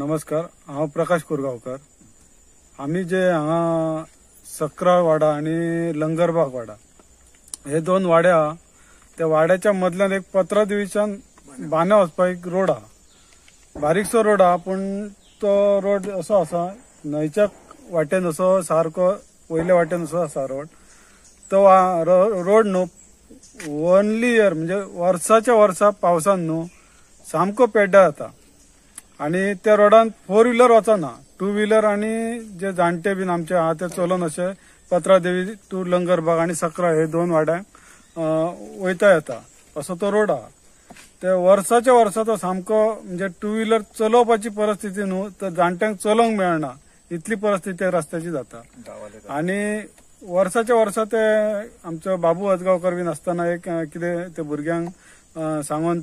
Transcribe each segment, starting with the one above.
नमस्कार, हांव प्रकाश कोरगांवकर। आम्ही जे हांगा सक्राळ वाडा आणि लंगरबाग वाडा हे दोन वाडे आहा। त्या वाड्याच्या मदल्यान एक 15 दिवसान बांद्या वचपाक एक रोड आहा। बारीकसो रोड आहा, पण तो रोड असो आसा न्हंयच्या वाटेन असो सारको वयल्या वाटेन असो आसा रोड। तो रोड न्हू ओनली इयर म्हणजे वर्साच्या वर्सा पावसान न्हू सामको पेड्ड्यार जाता आणि त्या रोडान 4 व्हीलर वचना, 2 व्हीलर आणि जे जाणटे बीन आमचे आहा ते चलोन असे पत्रादेवी टू लंगरबाग आणि सक्राळ हे दोन वाड्यांक वयता येता असो तो रोड आहा। ते वर्साच्या वर्सा तो सामको म्हणजे 2 व्हीलर चलोवपाची परिस्थिती न्हू तर जाणट्यांक चलोवंक मेळना इतली परिस्थिती रस्त्याची जाता। आणि वर्साच्या वर्सा ते आमचो बाबू अजगांवकर बीन आसतना एक कितें ते भुरग्यांक सांगून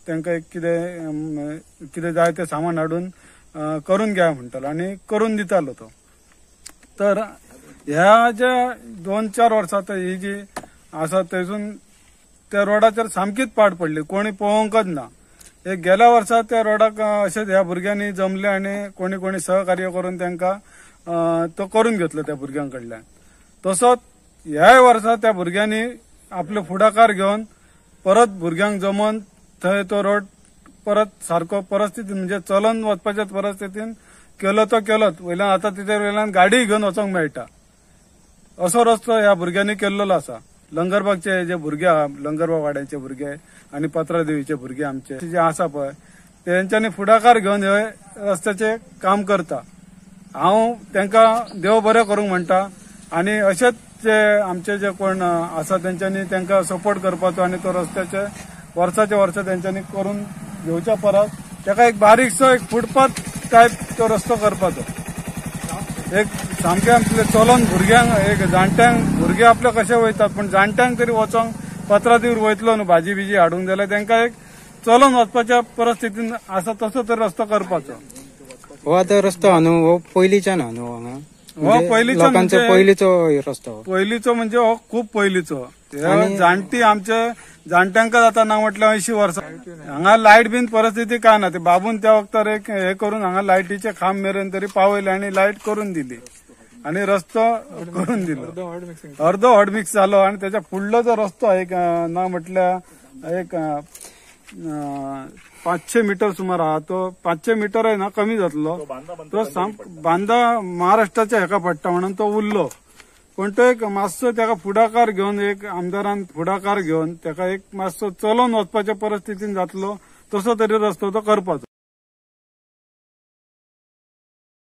तांकां एक कितें जाय ते सामान हाडून करून घ्या म्हणटालो आणि करून दितालो तो। तर ह्या जे 2-4 वर्सां ही जी आसा थंयसून त्या रोडाचेर सामकीच पाड पडली, कोणी पळोवंकच ना। एक गेल्या वर्सा त्या रोडाक अशेंच ह्या भुरग्यांनी जमले आणि कोणी कोणी सहकार्य करून तांकां तो करून घेतलो त्या भुरग्यां कडल्यान। तसोच ह्याय वर्सा त्या भुरग्यांनी आपलो फुडाकार घेवन परत भुरग्यांक जमोवन थंय तो रोड परत सारको परिस्थिती म्हणजे चलून वचपाच्या परिस्थितीन केलो तो केलोच। वयल्यान आता तिच्या वयल्यान गाडी घेवन वचोंक मेळटा असो रस्तो ह्या भुरग्यांनी केल्लो आसा। लंगरबागचे जे भुरगे आहा, लंगरबाग वाड्याचे भुरगे आणि पत्रादेवीचे भुरगे आमचे जे आसा पळय तेंच्यांनी फुडाकार घेवन हे रस्त्याचे काम करता। हांव तांकां देव बरें करूंक म्हणटा आणि अशेच जे आमचे जे कोण आसा तेंच्यांनी तांकां सपोर्ट करपाचो आणि तो रस्त्याचे वर्साच्या वर्सा तेंच्यांनी करून घेवच्या परस ताका एक बारीकसो एक फुटपाथ टायप तो रस्तो करपाचो। एक सामके आपले चलोन भुरग्यांक एक जाणट्यांक भुरगे आपले कशे वयतात पण जाणट्यांक तरी वचोंक पत्रादेवीर वयतलो न्हू भाजी बिजी हाडूंक जाल्यार तांकां एक चलोन वचपाच्या परिस्थितीन आसा तसो तरी रस्तो करपाचो। हो आता रस्तो हा न्हू हो पयलींच्यान हा न्हू हांगा हो पयलींचो पयलींचो रस्तो पयलींचो म्हणजे हो खूप पयलींचो। जाणटी आमचे जाणट्यांका जाता ना म्हटल्यार 80 वर्सां। हांगा लायट बीन परिस्थिती काय ना, ते बाबून त्या वक्तार एक हे करून हांगा लायटीचे खांब मेरेन तरी पावयले आणि लायट करून दिली आणि रस्तो करून दिलो। अर्धो हॉट मिक्स जालो आणि त्याच्या फुडलो जो रस्तो एक ना म्हटल्यार एक 500 मीटर सुमार आहा, तो 500 मीटर आहे ना कमी जातलो। तो बांदा महाराष्ट्राच्या हेका पडटा म्हणून तो उरलो, पण तो एक मातसो ताका फुडाकार घेवन एक आमदारान फुडाकार घेवन ताका एक मातसो चलोन वचपाच्या परिस्थितीन जातलो तसो तरी रस्तो तो करपाचो।